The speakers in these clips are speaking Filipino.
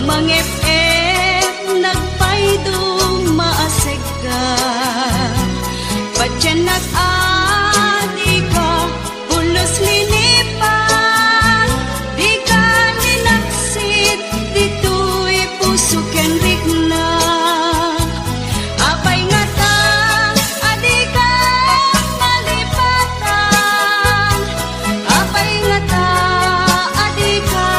Mangep-ep nagpaydong maasig ka, patyanak adi ka, pulos linipan, di ka ninaksit, dito'y puso ken rigna. Apay nga ta, adi ka malipatan, apay nga ta, adi ka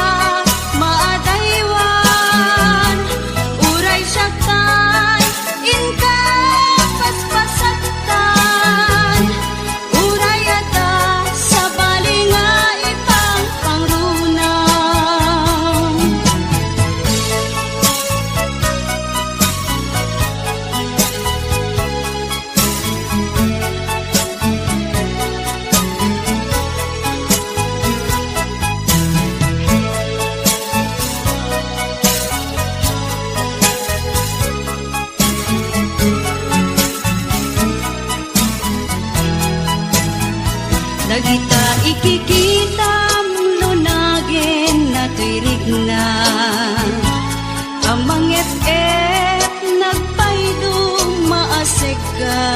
maadaywan, uray siya kay inka paspasatan, uray ata sa balinga ipang pangrunang. Dagita ikikita lunagin na tuirigna, amang et-et nagpaydong maasig ka,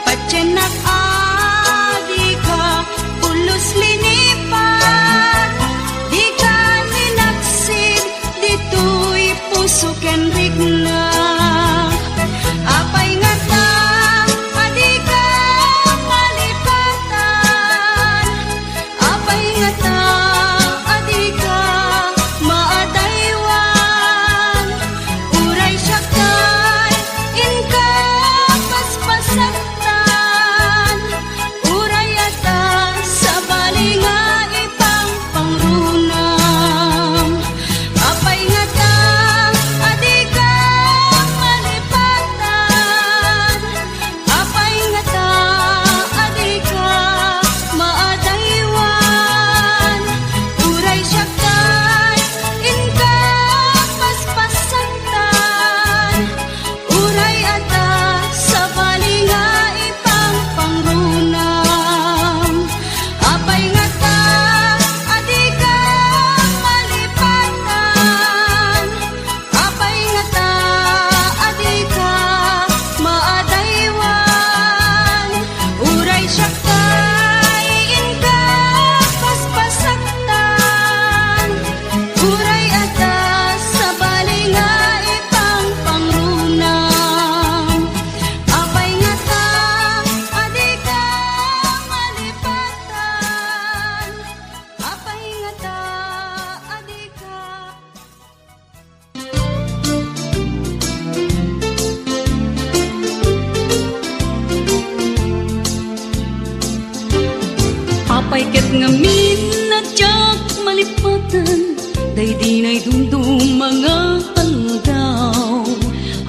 patyanak adi ka, pulos linipan, di ka ninaksid, dito'y puso ken rigna. Apay nga ta, adi ka malipatan, apay nga ta, adi ka maadaywan, uray siya kay inka paspasatan, uray ata sa balinga ipang pangrunam. Apay nga ta, adi ka malipatan, apay nga ta, adi ka maadaywan, uray siya kay inka paspasatan, uray ata sa balinga ipang pangrunam. Apay nga ta, adi ka malipatan, apay nga ta, adi ka maadaywan, uray siya kay inka paspasatan, uray ata sa balinga ipang pangrunam. Apay nga ta, adi ka malipatan, apay nga ta, adi ka. Apay ket ngamin na tiyak malipatan, day di na'y dumdum mga aldaw.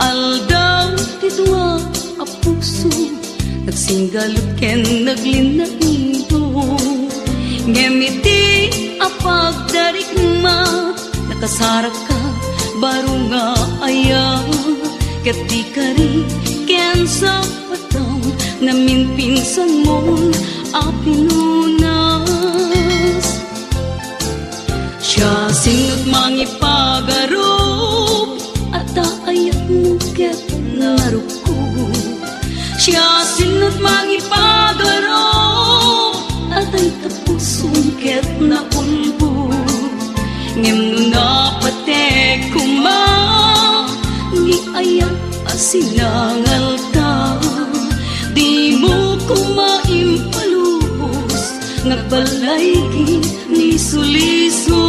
Aldaw ti duwa a puso, nagsinggalot ken naglinaito. Ngemiti a pagdarigma, nakasarak ka baro nga aya, ket di ka rin ken sa pataw, namin pinsan mo a pinunas. Siya sinot mangipagarop, at ayat mo ket naruko. Siya sinot mangipagarop, at ay tapusong ket naunbo. Ngem no napatek kuma, ni ayat asinangal ta, di mo kumaimpalubos, nagbalaygi ni suliso.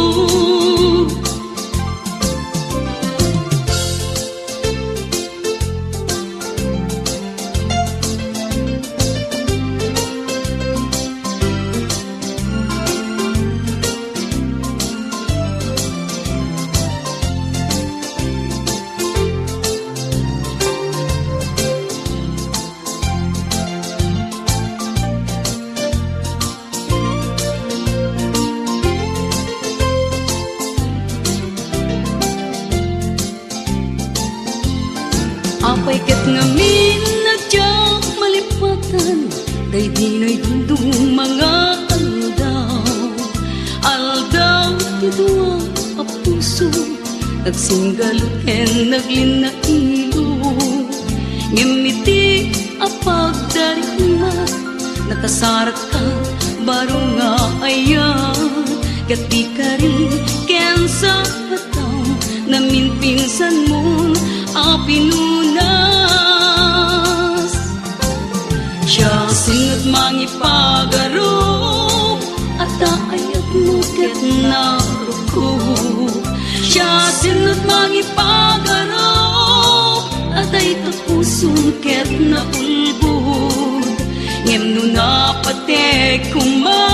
Apay ket ngamin na tiyak malipatan, day di na'y dundong mga aldaw. Aldaw ti duwa a puso, Nagsinggal ken naglinailo ngimiti apagdarimat nakasarat ka baro nga ayan gati ka rin ken sa bataw namin pinsan mo apinunas siya singot mangipagaro at ayat mo ket naruko siya sinot mangipagaro at ay tapusong ket na ulbod ngem no napatek kuma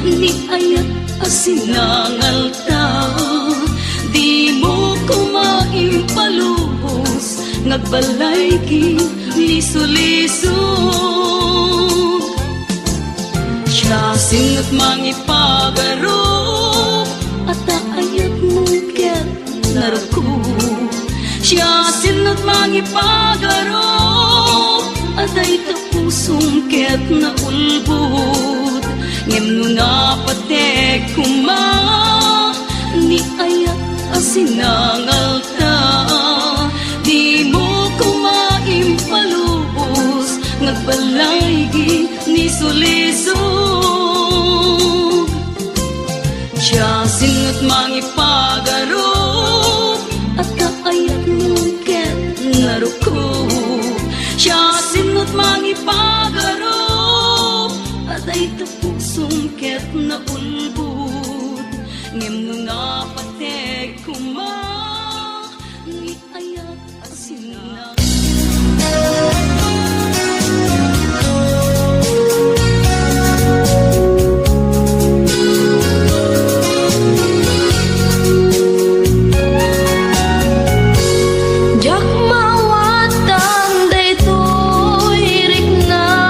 ni ayat asinangalta di mo kumaimpalubos ngagbalay ki liso-liso siya sinot mangipagaro at ayat mo ket naruko siya sinot mangipagaro at ay tapusong ket na ulbod ngem no napatek kuma ni ayat asinangalta di mo kumaimpalubos ngagbalaygi ni sulisog siya sinot mangipagaro at kaayat mo ket naruko siya sinot mangipagaro at ay tapusong ket na ulbod ngem no napatek kuma ni ayat asinang Jak mawatan daytoy rikna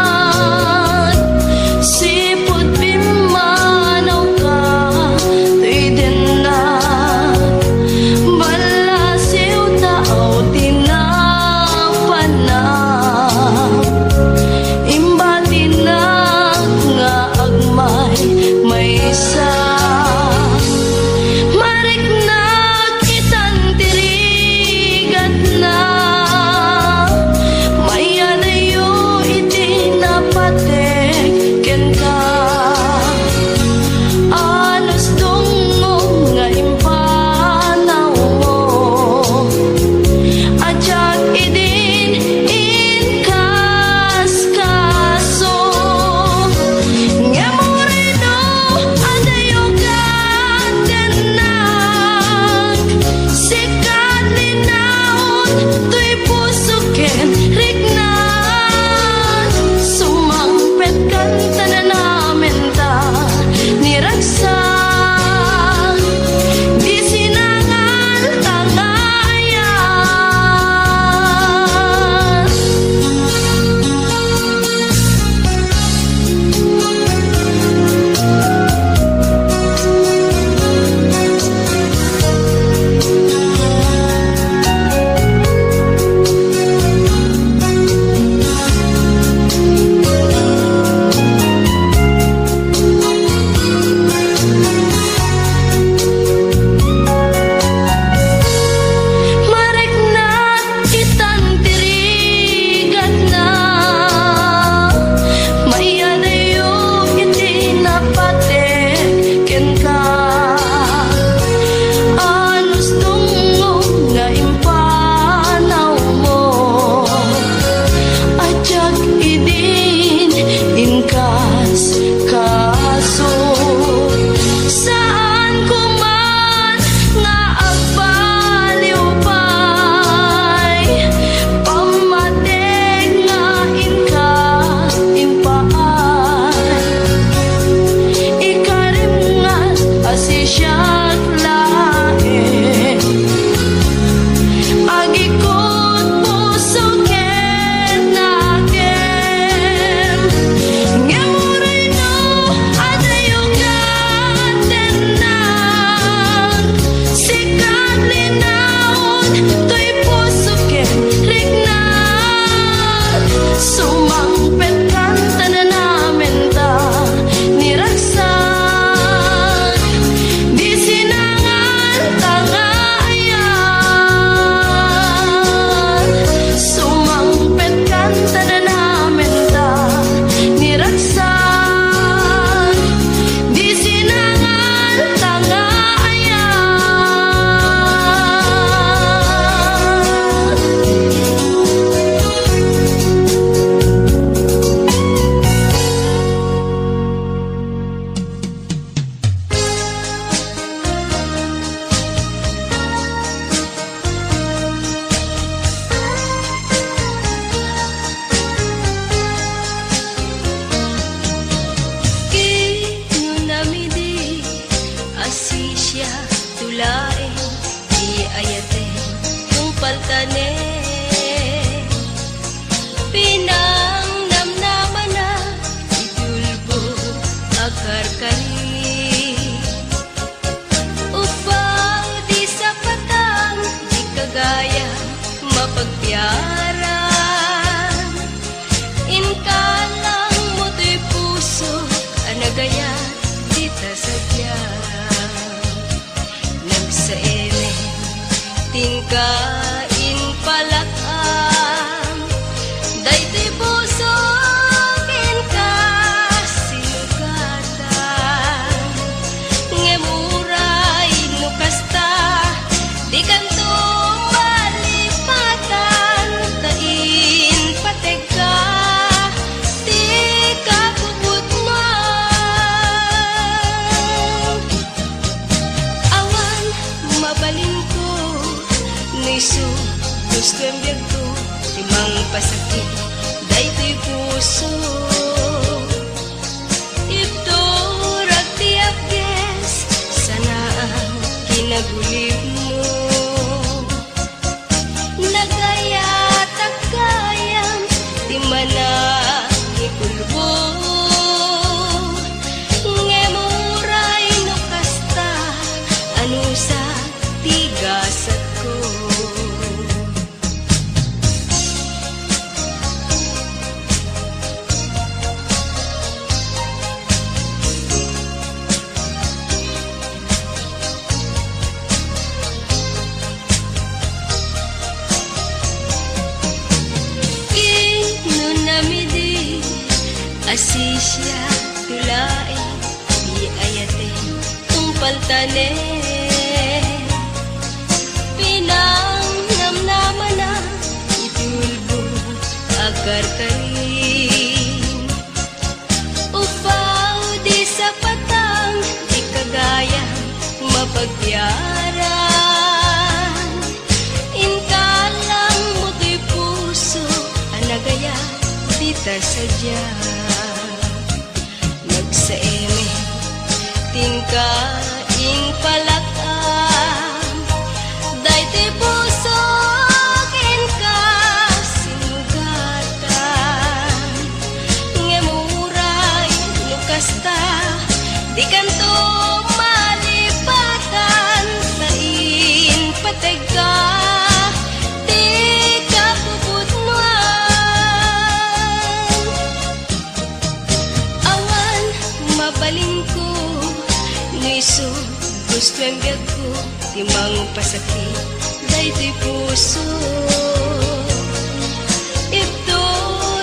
mapagyaran. Inkalang mo'y puso anagaya dita sadya. Nagsaere tingkain palakam daytoy puso kinka sinugatan. Ngemuray no kasta di kanto malipatan. Tain pateka di kakubutman. Awan mabalin ko niso gusto ang biyag ko timang pasakit daytoy puso. Ito ragtiap yes sana ang kinagulib mo. Nagaya tagayam di mana ikulbo. Ngemuray no kasta ano sa tigasat ko. Asisya tulay di ayate tumpal tane. Pinang namnaman na itulbo agar karin. Upaw di sa patang di kagaya mapagyaran. Inkalang mo'y puso anagaya dita sadya. Nagsaeme tingkaing palakam daytoy puso kinka sinugatan. Ngemuray no kasta di kanto malipatan. Tain patega di kakubutnuan. Awan mabalin ko niso gusto ang biyag ko timang pasakit daytoy puso. Ito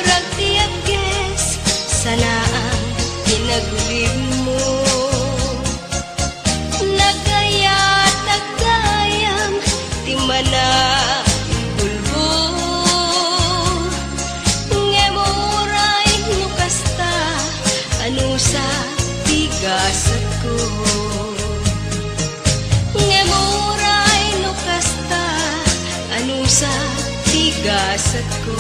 ragtiap yes sana ang kinagulib mo. Nagaya tagayam di mana ikulbo. Ngemuray no kasta ano sa tigasat ko. Ngemuray no kasta ano sa tigasat ko.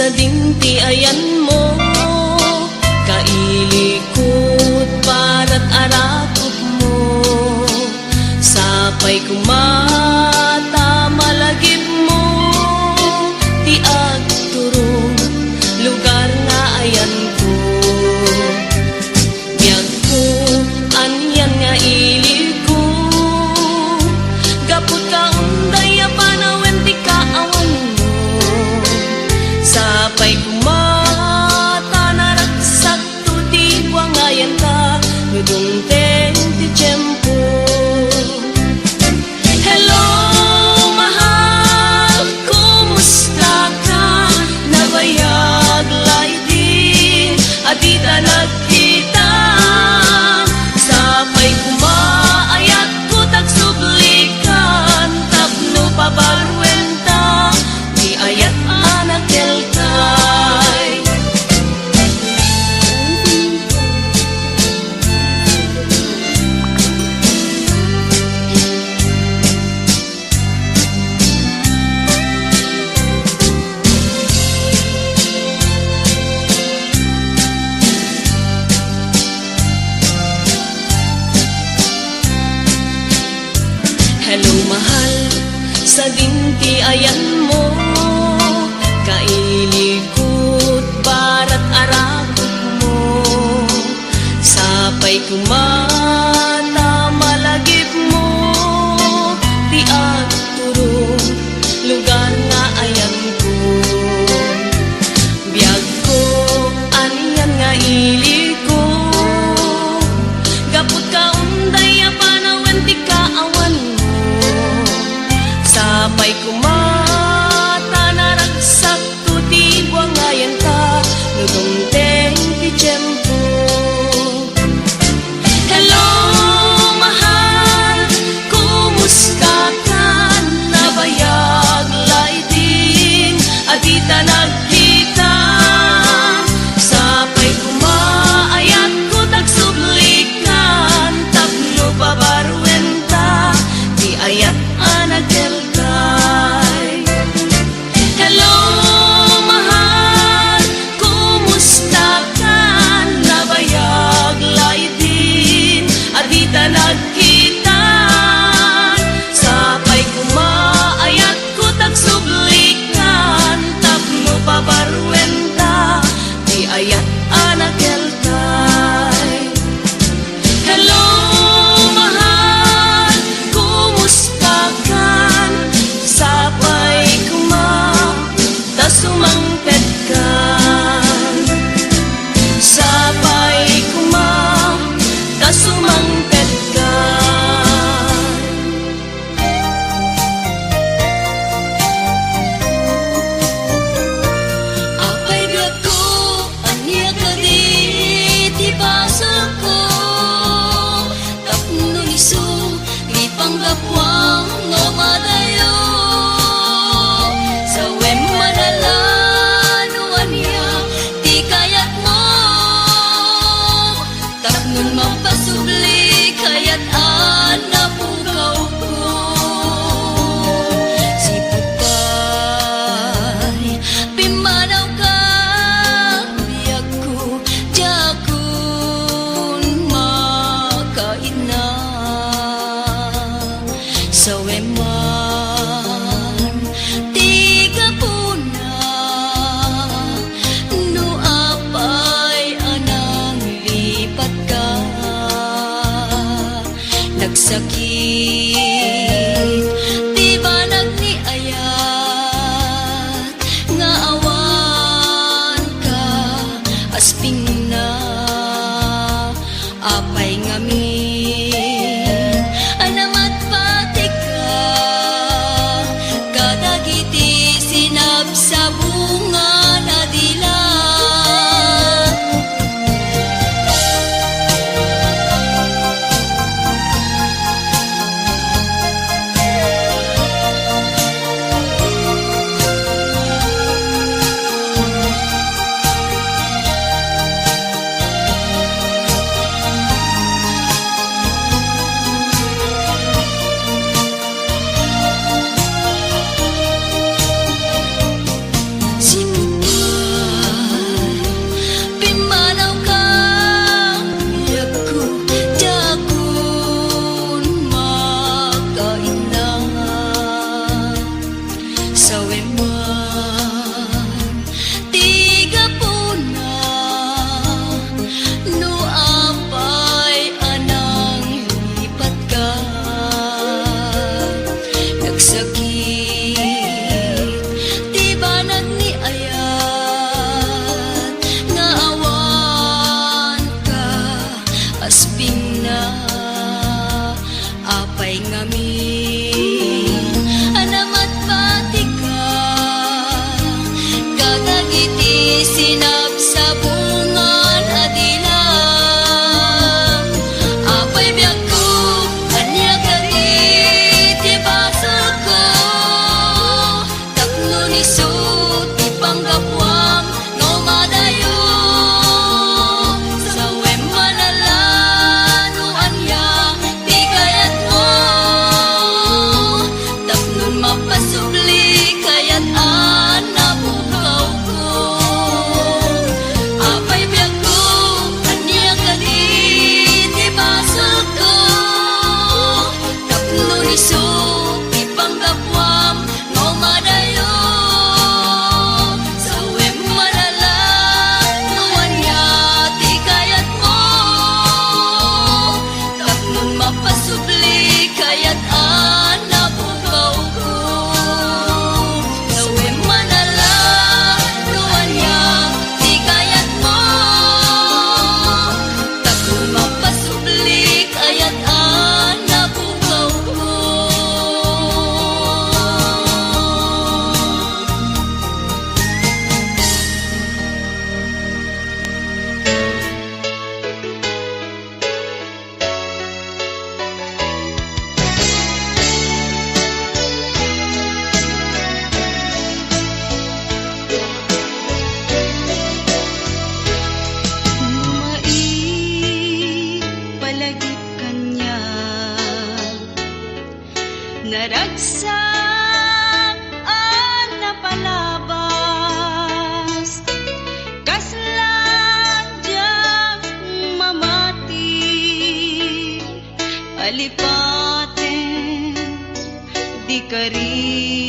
sa dintiayan mo, kailikot para't arakot mo, sapay kumata malagip mo, ti agturong lugar nga ayan ko. Biyag ko, anyan nga ili ko, gapot ka unday apanawen ti kaawan mo, sapay kumata naragsak to ti wangayan ka, nudungteng ti tiyempo. Hello, mahal, kumusta ka? Nabayag laiti, adita nagkita, sapay kumaayat ko tagsublikan, tapno pabarwenta, di ayat anak kelkay. Hello mahal, sa dintiayan mo, kailikot para't arakot mo, sapay kumata malagip mo, ti agturong lugar nga ayan ko. Biyag ko, anyan nga ili ko, gapot ka unday apanawen ti kaawan mo, sapay kumata naragsak to ti wangayan ka, nudungteng ti tiyempo. Hello, mahal, kumusta ka? Nabayag laiting, adita nagkita, sapay kumaayat ko tagsublikan, tapno pabarwenta, di ayat anak kelkay. Hello, mahal, kumusta ka? Nabayag laitin, adita nagkita, sapay kumaayat ko tagsublikan, tapno pabarwenta, di ayat anak kelkay. Hello, mahal, kumusta ka? Sapay kumata sumangpet ka, sapay kumata sumangpet ka. Apay biag ko, anya ka di, ti basa ko, tapno iso, di panggapwang no madayo, sa wem manalanuan niya, di kayat mo, tapnon mapasubli, kayat anapukaw ko. Sipot pa'y pimanaw ka, biyag ko, jakun makain na, sa weman tiga puna, no apay anang lipat ka, nagsakit, di ba nagniayat, nga awan ka, asping na, apay ngamin, anamat pati ka, kadagiti sinab sa bunga na dila. saan napalabas kaslandyang mamati alipaten di kari